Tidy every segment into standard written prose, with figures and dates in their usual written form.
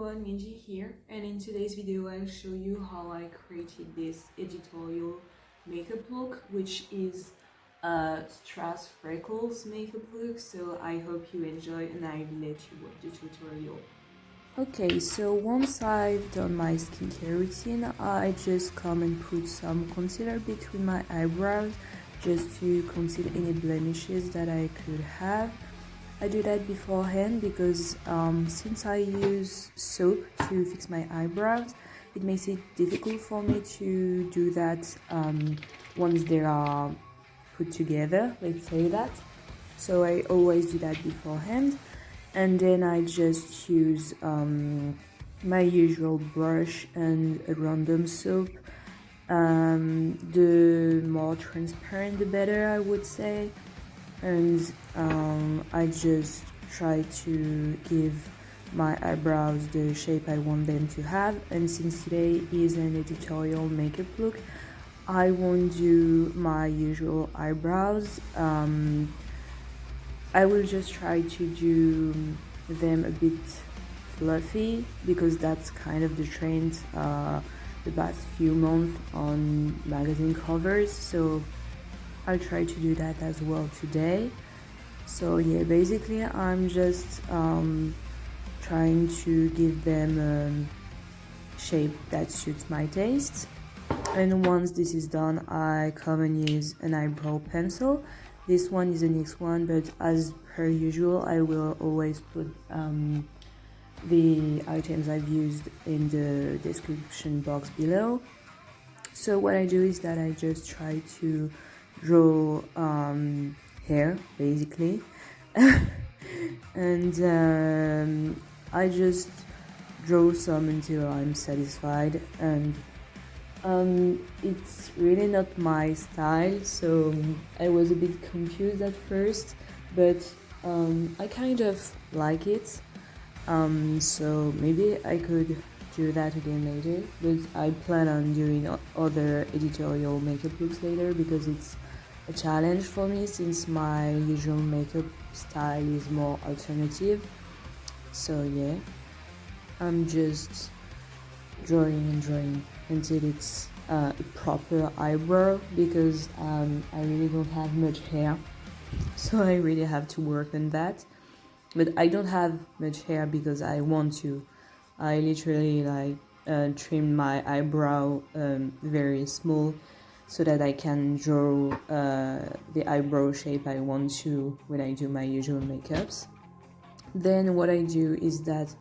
everyone, Minji here, and in today's video I'll show you how I created this editorial makeup look, which is a Strass freckles makeup look, so I hope you enjoy and I will let you watch the tutorial. Okay, so once I've done my skincare routine, I just come and put some concealer between my eyebrows just to conceal any blemishes that I could have. I do that beforehand because since I use soap to fix my eyebrows, it makes it difficult for me to do that once they are put together, let's say that. So I always do that beforehand, and then I just use my usual brush and a random soap. The more transparent the better, I would say. And I just try to give my eyebrows the shape I want them to have. And since today is an editorial makeup look, I won't do my usual eyebrows. I will just try to do them a bit fluffy because that's kind of the trend the past few months on magazine covers, so I'll try to do that as well today. So yeah, basically I'm just trying to give them a shape that suits my taste. And once this is done, I come and use an eyebrow pencil. This one is the next one, but as per usual, I will always put the items I've used in the description box below. So what I do is that I just try to draw hair basically and I just draw some until I'm satisfied, and it's really not my style, so I was a bit confused at first, but I kind of like it, so maybe I could do that again later, but I plan on doing other editorial makeup looks later because it's a challenge for me since my usual makeup style is more alternative. So yeah, I'm just drawing and drawing until it's a proper eyebrow because I really don't have much hair, so I really have to work on that. But I don't have much hair because I want to. I literally trimmed my eyebrow very small so that I can draw the eyebrow shape I want to when I do my usual makeups. Then what I do is that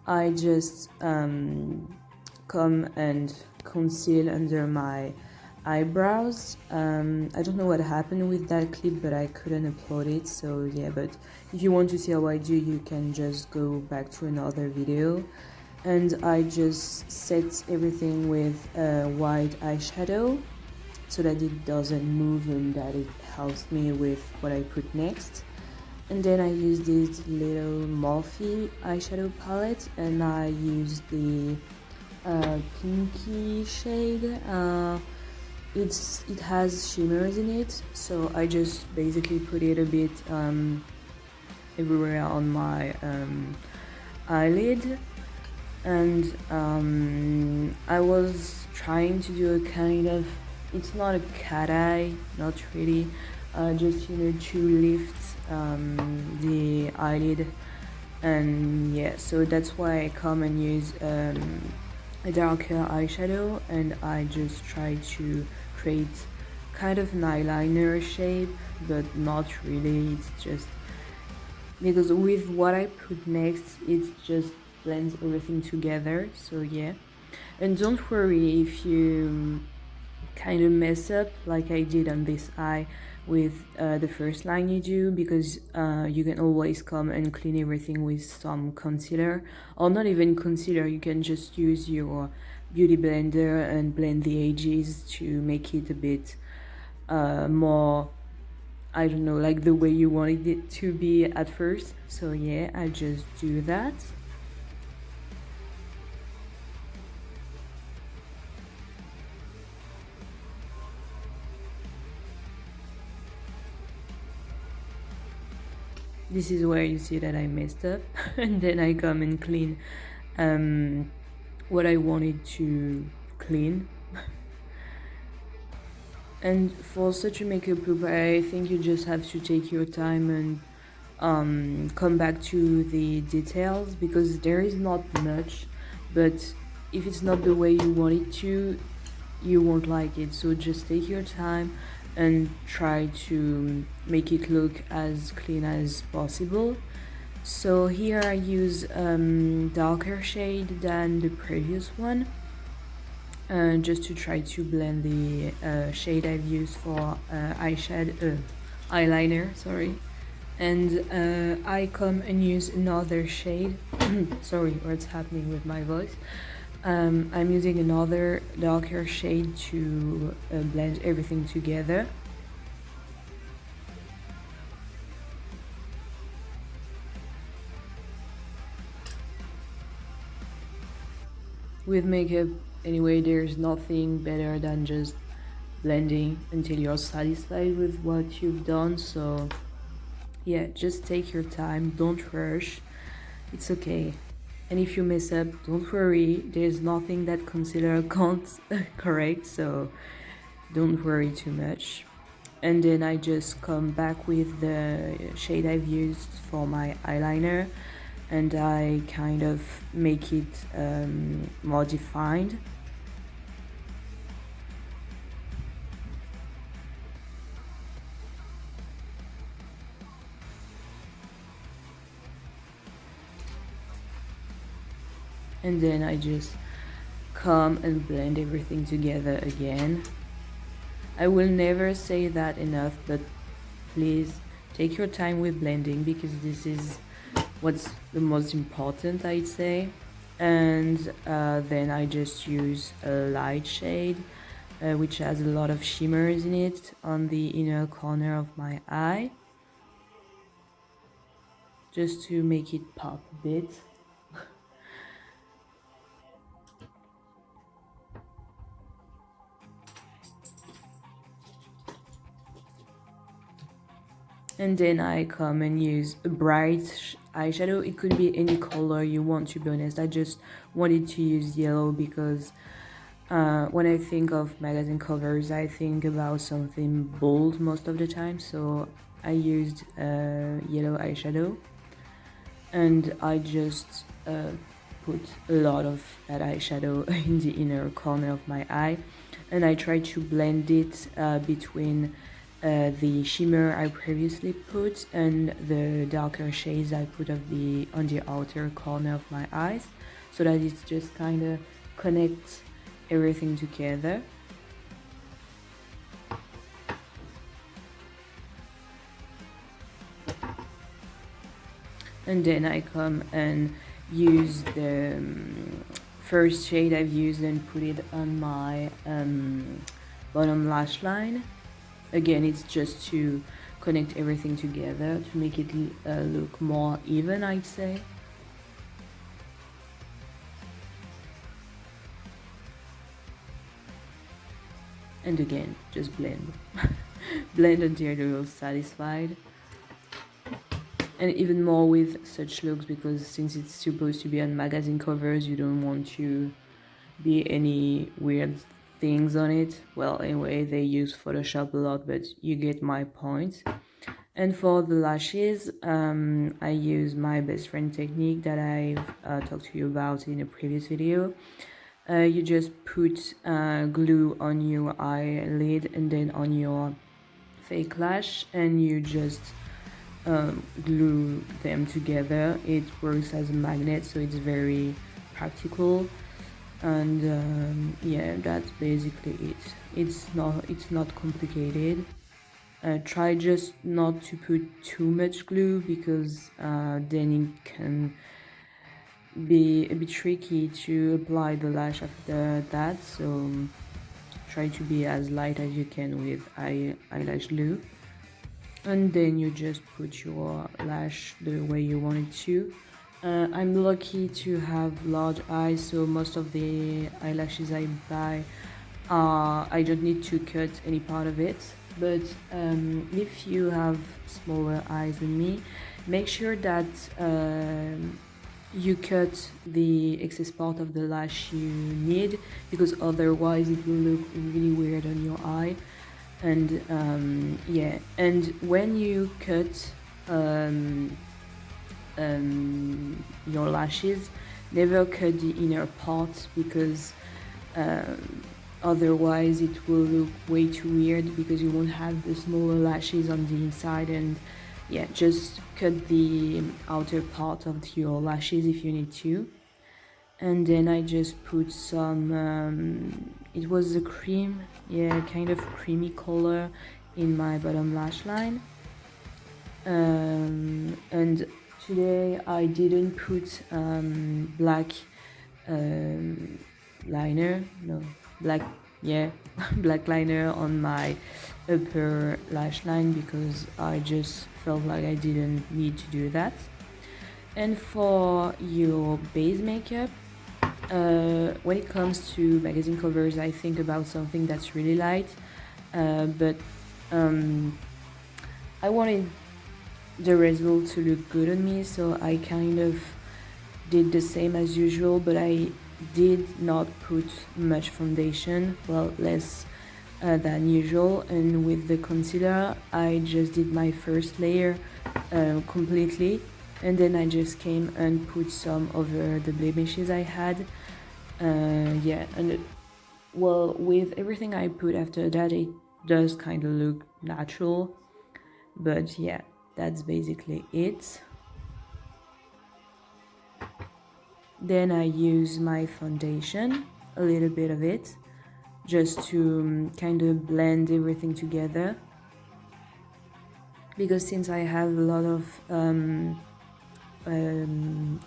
I just come and conceal under my eyebrows. I don't know what happened with that clip, but I couldn't upload it, so yeah, but if you want to see how I do, you can just go back to another video. And I just set everything with a white eyeshadow so that it doesn't move and that it helps me with what I put next. And then I use this little Morphe eyeshadow palette, and I use the pinky shade. It has shimmers in it, so I just basically put it a bit everywhere on my eyelid. And I was trying to do a kind of, it's not a cat eye, not really, just to lift the eyelid, and yeah, so that's why I come and use a darker eyeshadow, and I just try to create kind of an eyeliner shape, but not really, it's just because with what I put next it just blends everything together. So yeah, and don't worry if you kind of mess up like I did on this eye with the first line you do, because you can always come and clean everything with some concealer, or not even concealer, you can just use your beauty blender and blend the edges to make it a bit more, I don't know, like the way you wanted it to be at first. So yeah, I just do that. This is where you see that I messed up and then I come and clean what I wanted to clean. And for such a makeup look, I think you just have to take your time and come back to the details, because there is not much, but if it's not the way you want it to, you won't like it. So just take your time and try to make it look as clean as possible. So here I use darker shade than the previous one, just to try to blend the shade I've used for eyeliner, sorry. And I come and use another shade. Sorry, what's happening with my voice. I'm using another darker shade to blend everything together. With makeup, anyway, there's nothing better than just blending until you're satisfied with what you've done. So yeah, just take your time, don't rush, it's okay. And if you mess up, don't worry, there's nothing that concealer can't correct, so don't worry too much. And then I just come back with the shade I've used for my eyeliner, and I kind of make it more defined. And then I just come and blend everything together again. I will never say that enough, but please take your time with blending, because this is what's the most important, I'd say. And then I just use a light shade, which has a lot of shimmers in it on the inner corner of my eye, just to make it pop a bit. And then I come and use a bright eyeshadow. It could be any color you want, to be honest. I just wanted to use yellow because when I think of magazine covers, I think about something bold most of the time. So I used yellow eyeshadow, and I just put a lot of that eyeshadow in the inner corner of my eye, and I try to blend it between the shimmer I previously put and the darker shades I put on the outer corner of my eyes, so that it's just kind of connects everything together. And then I come and use the first shade I've used and put it on my bottom lash line. Again, it's just to connect everything together, to make it look more even, I'd say. And again, just blend. Blend until you're satisfied. And even more with such looks, because since it's supposed to be on magazine covers, you don't want to be any weird things on it. Well, anyway, they use Photoshop a lot, but you get my point. And for the lashes, I use my best friend technique that I've talked to you about in a previous video. You just put glue on your eyelid and then on your fake lash, and you just glue them together. It works as a magnet, so it's very practical. And yeah, that's basically it. It's not complicated. Try just not to put too much glue, because then it can be a bit tricky to apply the lash after that. So try to be as light as you can with eyelash glue, and then you just put your lash the way you want it to. I'm lucky to have large eyes, so most of the eyelashes I buy, I don't need to cut any part of it. But if you have smaller eyes than me, make sure that you cut the excess part of the lash you need, because otherwise it will look really weird on your eye. And yeah, and when you cut your lashes, never cut the inner part, because otherwise it will look way too weird, because you won't have the smaller lashes on the inside. And yeah, just cut the outer part of your lashes if you need to. And then I just put some it was a cream, yeah, kind of creamy color in my bottom lash line. And today I didn't put black liner, no, black, yeah, black liner on my upper lash line, because I just felt like I didn't need to do that. And for your base makeup, when it comes to magazine covers, I think about something that's really light, but I wanted the result to look good on me, so I kind of did the same as usual, but I did not put much foundation, well, less than usual. And with the concealer, I just did my first layer completely, and then I just came and put some over the blemishes I had. Yeah, and well, with everything I put after that, it does kind of look natural. But yeah, that's basically it. Then I use my foundation, a little bit of it, just to kind of blend everything together. Because since I have a lot of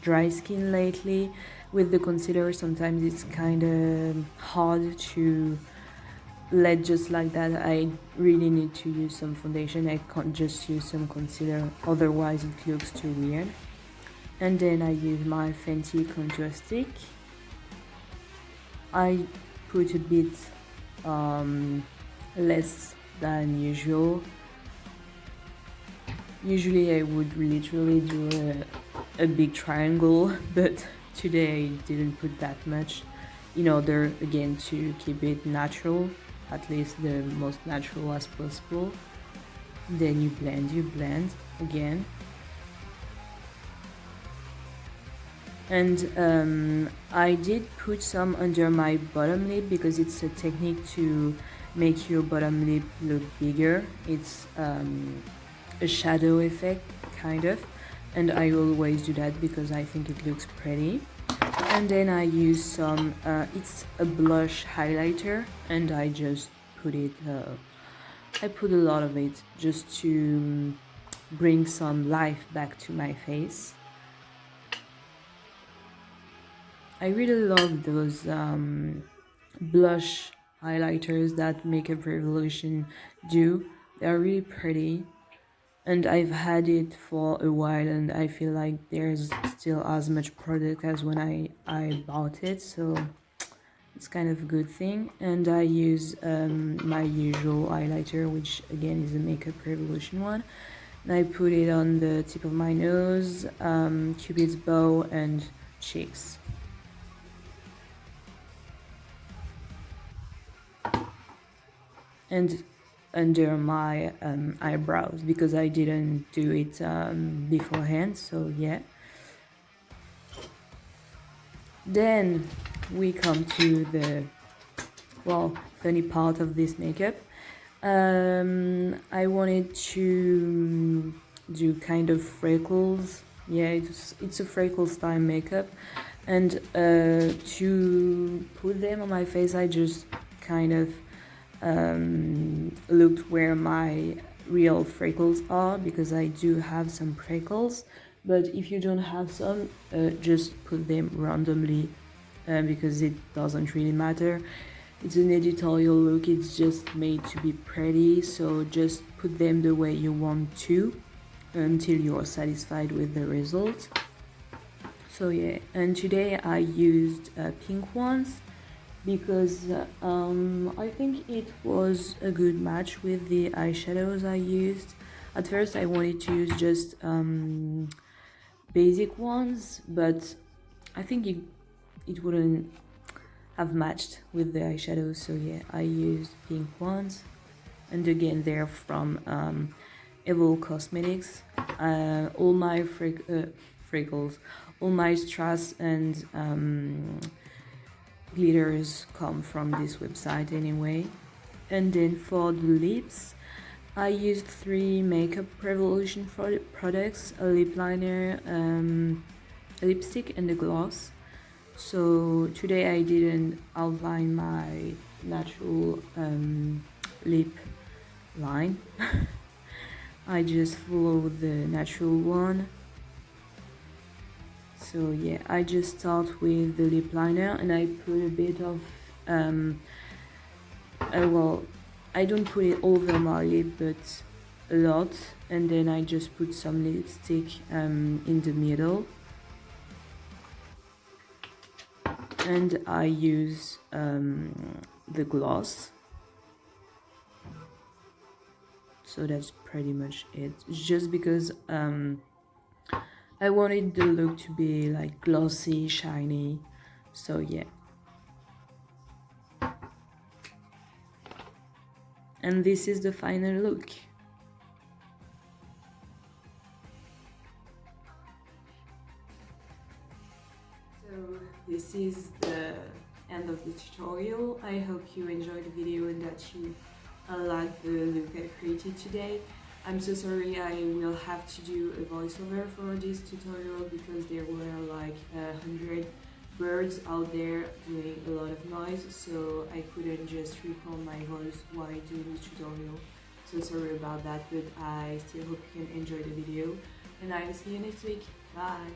dry skin lately, with the concealer sometimes it's kind of hard to let just like that. I really need to use some foundation. I can't just use some concealer, otherwise it looks too weird. And then I use my Fenty contour stick. I put a bit less than usual. Usually I would literally do a big triangle, but today I didn't put that much, in order again to keep it natural, at least the most natural as possible. Then you blend again. And I did put some under my bottom lip, because it's a technique to make your bottom lip look bigger. It's a shadow effect, kind of, and I always do that because I think it looks pretty. And then I use some, it's a blush highlighter, and I just put it, I put a lot of it just to bring some life back to my face. I really love those blush highlighters that Makeup Revolution do. They're really pretty, and I've had it for a while, and I feel like there's still as much product as when I bought it, so it's kind of a good thing. And I use my usual highlighter, which again is a Makeup Revolution one, and I put it on the tip of my nose, Cupid's bow, and cheeks. And under my eyebrows, because I didn't do it beforehand, so yeah. Then we come to the, well, funny part of this makeup. I wanted to do kind of freckles. Yeah, it's a freckles style makeup, and to put them on my face, I just kind of looked where my real freckles are, because I do have some freckles. But if you don't have some, just put them randomly, because it doesn't really matter. It's an editorial look, it's just made to be pretty, so just put them the way you want to until you're satisfied with the result. So yeah, and today I used pink ones, because I think it was a good match with the eyeshadows I used. At first I wanted to use just basic ones, but I think it wouldn't have matched with the eyeshadows, so yeah, I used pink ones. And again, they're from Evil Cosmetics. All my freckles, all my Strass and glitters come from this website anyway. And then for the lips, I used 3 Makeup Revolution products: a lip liner, a lipstick, and a gloss. So today I didn't outline my natural lip line. I just followed the natural one. So yeah, I just start with the lip liner and I put a bit of well, I don't put it over my lip, but a lot, and then I just put some lipstick in the middle, and I use the gloss. So that's pretty much it. Just because I wanted the look to be like glossy, shiny. So yeah. And this is the final look. So this is the end of the tutorial. I hope you enjoyed the video and that you like the look I created today. I'm so sorry I will have to do a voiceover for this tutorial because there were like 100 birds out there doing a lot of noise, so I couldn't just record my voice while doing this tutorial. So sorry about that, but I still hope you can enjoy the video, and I'll see you next week. Bye!